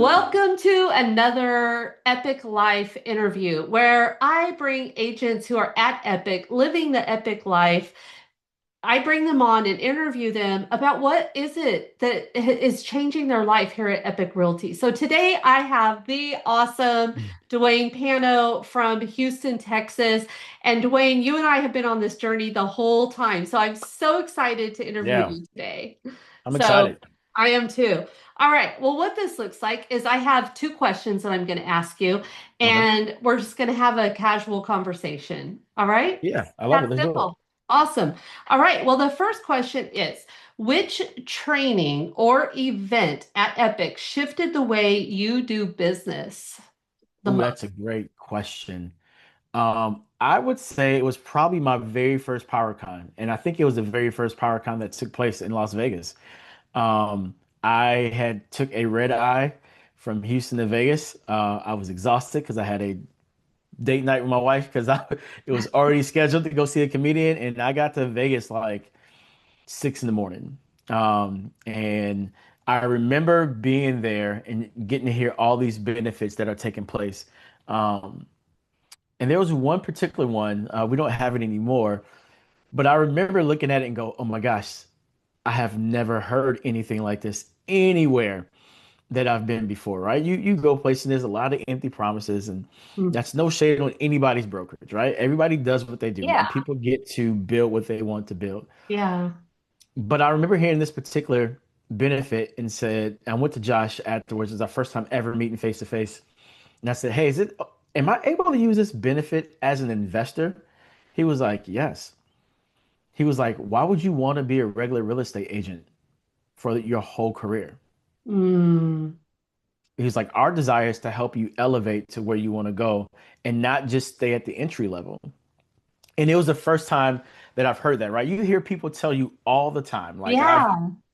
Welcome to another Epic Life interview where I bring agents who are at Epic, living the Epic life. I bring them on and interview them about what is it that is changing their life here at Epic Realty. So today I have the awesome Mm. Dwayne Pano from Houston, Texas. And Dwayne, you and I have been on this journey the whole time. So I'm so excited to interview Yeah, you today. I'm So excited. I am too. All right. Well, what this looks like is I have two questions that I'm going to ask you, Okay. and we're just going to have a casual conversation. All right. Yeah, I love it. That's Let's do it. simple. Awesome. All right. Well, the first question is, which training or event at Epic shifted the way you do business the Ooh, most? that's a great question. I would say it was probably my very first PowerCon, and I think it was the very first PowerCon that took place in Las Vegas. I had took a red eye from Houston to Vegas. I was exhausted because I had a date night with my wife because I it was already scheduled to go see a comedian, and I got to Vegas like 6 in the morning. And I remember being there and getting to hear all these benefits that are taking place. Um, and there was one particular one, we don't have it anymore, but I remember looking at it and go, oh my gosh, I have never heard anything like this anywhere that I've been before, right? You go places and there's a lot of empty promises, and Mm. that's no shade on anybody's brokerage, right? Everybody does what they do, Yeah. and people get to build what they want to build. Yeah. But I remember hearing this particular benefit and said, I went to Josh afterwards. It was our first time ever meeting face to face. And I said, hey, am I able to use this benefit as an investor? He was like, yes. He was like, why would you want to be a regular real estate agent for your whole career? Mm. He's like, our desire is to help you elevate to where you want to go and not just stay at the entry level. And it was the first time that I've heard that, right? You hear people tell you all the time. Like Yeah.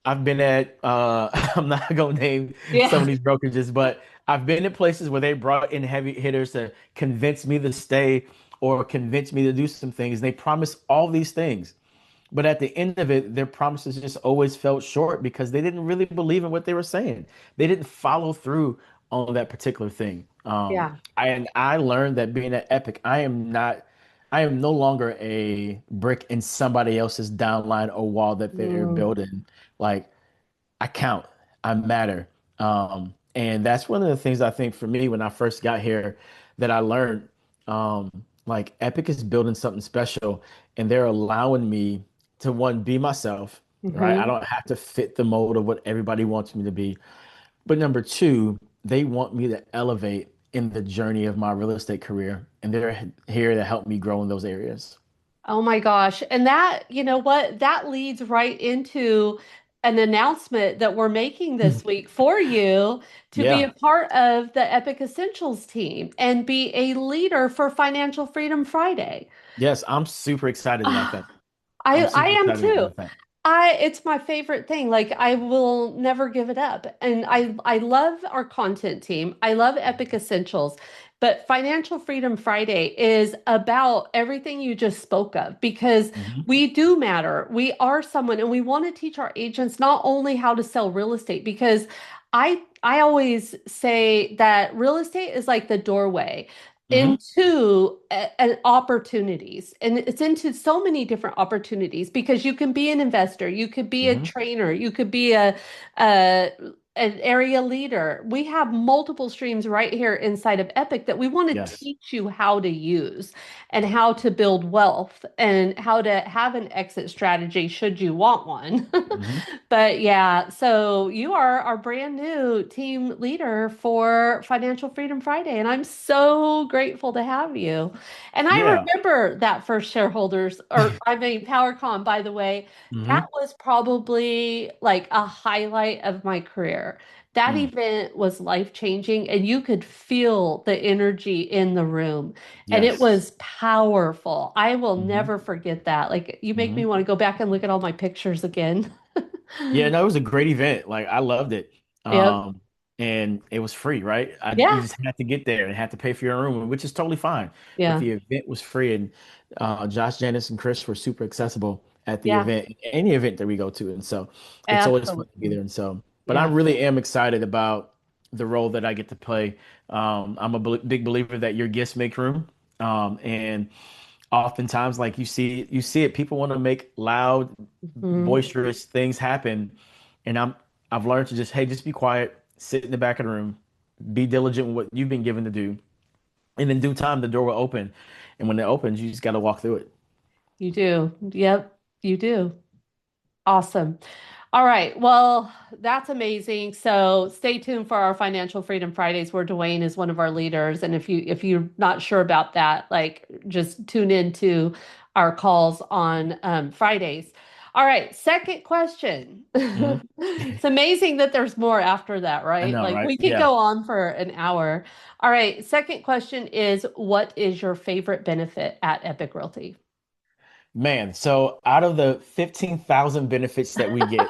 I've been at I'm not gonna name some of Yeah. these brokerages, but I've been in places where they brought in heavy hitters to convince me to stay or convince me to do some things. They promise all these things. But at the end of it, their promises just always felt short because they didn't really believe in what they were saying. They didn't follow through on that particular thing. Yeah. And I learned that being at Epic, I am no longer a brick in somebody else's downline or wall that they're Mm. building. Like I count, I matter. And that's one of the things I think for me when I first got here that I learned. Like Epic is building something special, and they're allowing me to one, be myself, right? I Hmm. don't have to fit the mold of what everybody wants me to be. But number two, they want me to elevate in the journey of my real estate career, and they're here to help me grow in those areas. Oh my gosh. And that, you know what? That leads right into an announcement that we're making this week for you to be a Yeah. part of the Epic Essentials team and be a leader for Financial Freedom Friday. Yes, I'm super excited about that. Ah, I'm I super am excited too. about that. It's my favorite thing. Like I will never give it up. And I love our content team. I love Epic Essentials. But Financial Freedom Friday is about everything you just spoke of because Mhm. we do matter. We are someone and we want to teach our agents not only how to sell real estate because I always say that real estate is like the doorway Hmm. into opportunities, and it's into so many different opportunities because you can be an investor, you could be a Hmm. trainer, you could be a an area leader. We have multiple streams right here inside of Epic that we want to Yes. teach you how to use and how to build wealth and how to have an exit strategy should you want one. Hmm. But yeah, so you are our brand new team leader for Financial Freedom Friday, and I'm so grateful to have you. And I Yeah. remember that first shareholders, or I mean, PowerCon, by the way, that Hmm. was probably like a highlight of my career. That Mm. event was life-changing, and you could feel the energy in the room, and it Yes. was powerful. I will Hmm. never forget that. Like, you make me Hmm. want to go back and look at all my pictures again. Yeah, no, it was a great event. Like I loved it. Yep. Um, and it was free, right? You Yeah. just had to get there and had to pay for your room, which is totally fine. But Yeah. the event was free, and Josh, Janice, and Chris were super accessible at the Yeah. event, any event that we go to, and so it's always fun to be Absolutely. there. And so, but I Yeah. really am excited about. the role that I get to play. I'm a big believer that your gifts make room. And oftentimes, like you see it, people want to make loud, Mhm. boisterous things happen. And I've learned to just, hey, just be quiet, sit in the back of the room, be diligent with what you've been given to do. And in due time, the door will open. And when it opens, you just got to walk through it. You do. Yep, you do. Awesome. All right. Well, that's amazing. So stay tuned for our Financial Freedom Fridays where Dwayne is one of our leaders. And if you're not sure about that, like just tune in to our calls on Fridays. All right. Second question. Mhm. It's amazing that there's more after that, I right? know, Like right? we could Yeah. go on for an hour. All right. Second question is, what is your favorite benefit at Epic Realty? Man, so out of the 15,000 benefits that we get,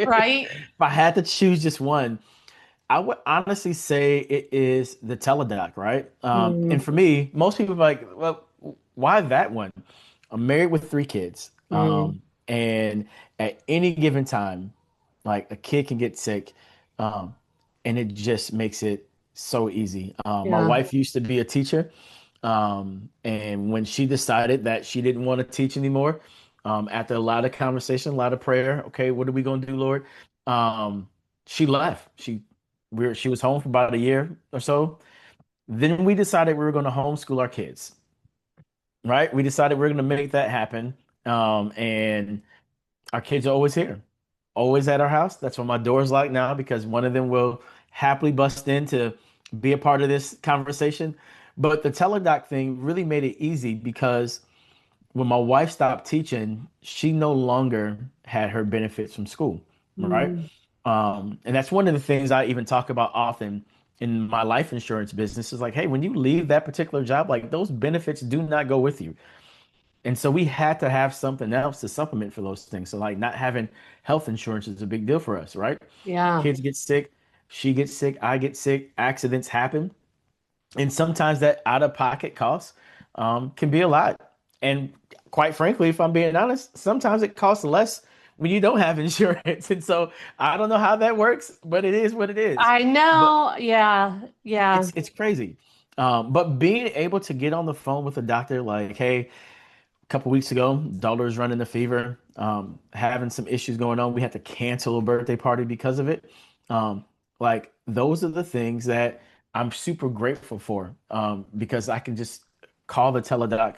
Right? if I had to choose just one, I would honestly say it is the teledoc, right? And Mm, for me, most people are like, well, why that one? I'm married with three kids. mm, And at any given time, like a kid can get sick, um, and it just makes it so easy. My yeah. wife used to be a teacher, and when she decided that she didn't want to teach anymore, after a lot of conversation, a lot of prayer, okay, what are we gonna do, Lord? Um, she left. She was home for about a year or so. Then we decided we were going to homeschool our kids, right? We decided we are going to make that happen. And our kids are always here, always at our house. That's why my door's locked now because one of them will happily bust in to be a part of this conversation. But the teledoc thing really made it easy because when my wife stopped teaching, she no longer had her benefits from school, right? Mm, And that's one of the things I even talk about often in my life insurance business is like, hey, when you leave that particular job, like those benefits do not go with you. And so we had to have something else to supplement for those things. So like not having health insurance is a big deal for us, right? yeah. Kids get sick, she gets sick, I get sick, accidents happen. And sometimes that out of pocket cost can be a lot. And quite frankly, if I'm being honest, sometimes it costs less when you don't have insurance. And so I don't know how that works, but it is what it is. I But know. Yeah. Yeah. it's crazy. But being able to get on the phone with a doctor, like, hey, a couple weeks ago, daughter's running a fever, having some issues going on. We had to cancel a birthday party because of it. Like those are the things that I'm super grateful for, because I can just call the teledoc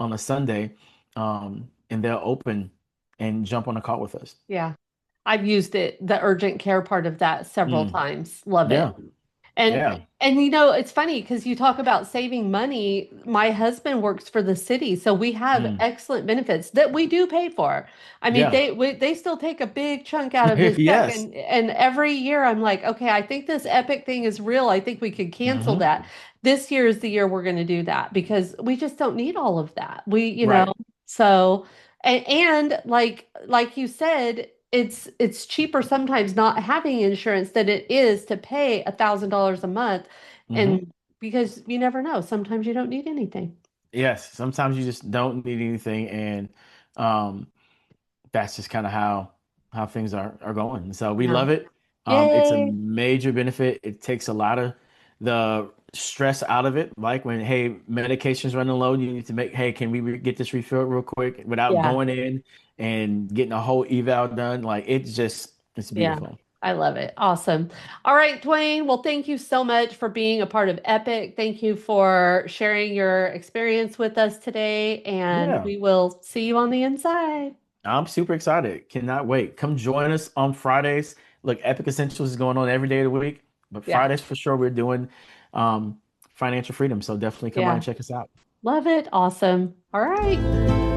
on a Sunday, and they'll open and jump on a call with us. Yeah. I've used it, the urgent care part of that several Mm, times. Love it. yeah, And yeah. it's funny because you talk about saving money. My husband works for the city, so we have Mm, excellent benefits that we do pay for. I mean, yeah. they still take a big chunk out of his check, Yes. and every year I'm like, okay, I think this Epic thing is real. I think we could cancel Hmm. that. This year is the year we're going to do that because we just don't need all of that. Right. So and like you said, it's cheaper sometimes not having insurance than it is to pay $1,000 a month, Hmm. and because you never know, sometimes you don't need anything. Yes. Sometimes you just don't need anything, and um, that's just kind of how things are going. So we Yeah. love it. It's a Yay. major benefit. It takes a lot of the stress out of it. Like when, hey, medication's running low, you need to make, hey, can we get this refilled real quick without Yeah. going in and getting a whole eval done? Like it's Yeah. beautiful. I love it. Awesome. All right, Dwayne. Well, thank you so much for being a part of Epic. Thank you for sharing your experience with us today, and Yeah, we will see you on the inside. I'm super excited. Cannot wait. Come join us on Fridays. Look, Epic Essentials is going on every day of the week, but Yeah. Fridays for sure we're doing um, financial freedom. So definitely come by and Yeah. check us out. Love it. Awesome. All right.